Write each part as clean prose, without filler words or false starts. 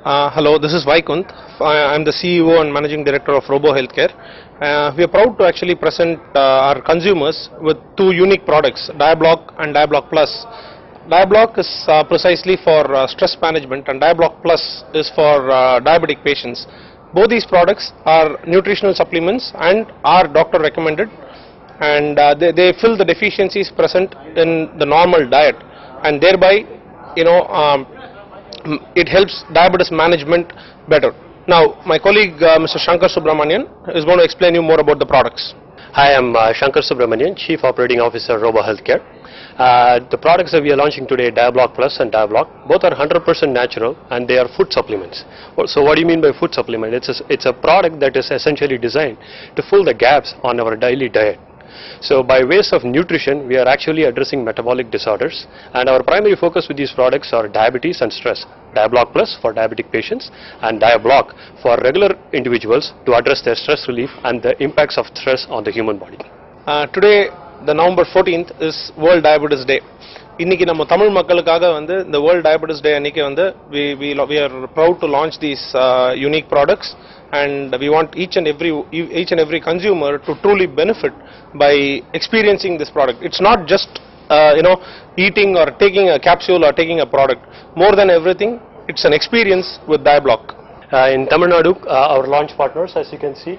Hello, this is Vaikunth. I'm the CEO and Managing Director of Robo Healthcare. We are proud to actually present our consumers with two unique products, Diablock and Diablock Plus. Diablock is precisely for stress management and Diablock Plus is for diabetic patients. Both these products are nutritional supplements and are doctor recommended, and they fill the deficiencies present in the normal diet, and thereby it helps diabetes management better. Now, my colleague Mr. Shankar Subramanian is going to explain you more about the products. Hi, I'm Shankar Subramanian, Chief Operating Officer, Robo Healthcare. The products that we are launching today, Diablock Plus and Diablock, both are 100% natural and they are food supplements. So what do you mean by food supplement? It's a product that is essentially designed to fill the gaps on our daily diet. So by ways of nutrition, we are actually addressing metabolic disorders, and our primary focus with these products are diabetes and stress. Diablock Plus for diabetic patients and Diablock for regular individuals to address their stress relief and the impacts of stress on the human body. Today, the November 14th is World Diabetes Day. இன்னைக்கு நம்ம தமிழ் மக்களுக்காக வந்து இந்த World Diabetes Day அன்னைக்கு வந்து we are proud to launch these unique products, and we want each and every consumer to truly benefit by experiencing this product. It's not just eating or taking a capsule or taking a product. More than everything, it's an experience with Diablock. In Tamil Nadu, our launch partners, as you can see,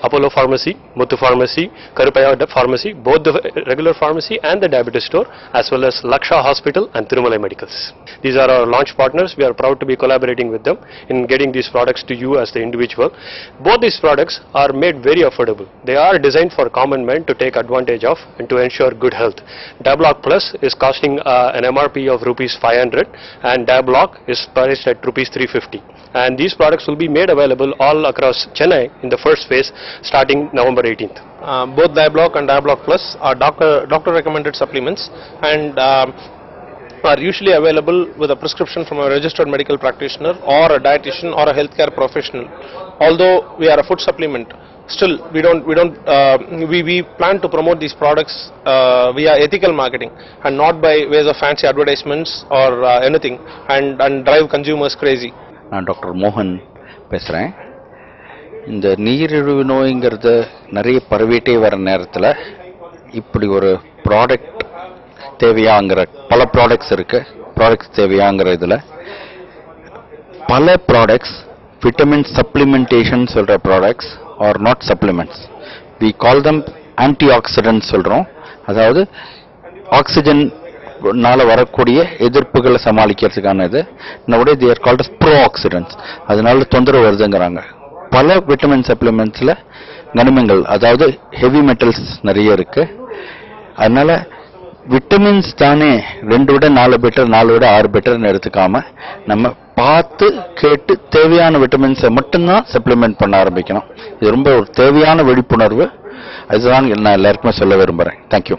Apollo Pharmacy, Muthu Pharmacy, Karupaya Pharmacy, both the regular pharmacy and the diabetes store, as well as Laksha Hospital and Thirumalai Medicals. These are our launch partners. We are proud to be collaborating with them in getting these products to you as the individual. Both these products are made very affordable. They are designed for common men to take advantage of and to ensure good health. Diablock Plus is costing an MRP of rupees 500 and Diablock is priced at rupees 350. And these products will be made available all across Chennai in the first phase starting November 18th. Both Diablock and Diablock Plus are doctor recommended supplements and are usually available with a prescription from a registered medical practitioner or a dietitian or a healthcare professional. Although we are a food supplement, still we plan to promote these products via ethical marketing and not by ways of fancy advertisements or anything and drive consumers crazy. நான் doctor மோகன் பேசுகிறேன். இந்த நீரிழிவு நோய்ங்கிறது நிறைய பரவிட்டே வர நேரத்தில் இப்படி ஒரு ப்ராடக்ட் தேவையாங்கிற பல ப்ராடக்ட்ஸ் இருக்குது. ப்ராடக்ட்ஸ் தேவையாங்கிற இதில் பல ப்ராடக்ட்ஸ் விட்டமின் சப்ளிமெண்டேஷன் சொல்கிற products are not supplements. We call them antioxidant சொல்கிறோம். அதாவது ஆக்சிஜன் நால வரக்கூடிய எதிர்ப்புகளை சமாளிக்கிறதுக்கான இது நம்முடைய they are called as pro oxidants. அதனால தொந்தரவு வருதுங்கிறாங்க. பல விட்டமின் சப்ளிமெண்ட்ஸ்ல கனிமங்கள், அதாவது ஹெவி மெட்டல்ஸ் நிறைய இருக்கு. அதனால விட்டமின்ஸ் தானே 2 விட 4 பெட்டர், 4 விட 6 பெட்டர்னு எடுத்துக்காம நம்ம பார்த்து கேட்டு தேவையான விட்டமின்ஸை மட்டும்தான் சப்ளிமெண்ட் பண்ண ஆரம்பிக்கணும். இது ரொம்ப ஒரு தேவையான விழிப்புணர்வு. அதுதான் நான் எல்லாருக்குமே சொல்ல விரும்புகிறேன். தேங்க்யூ.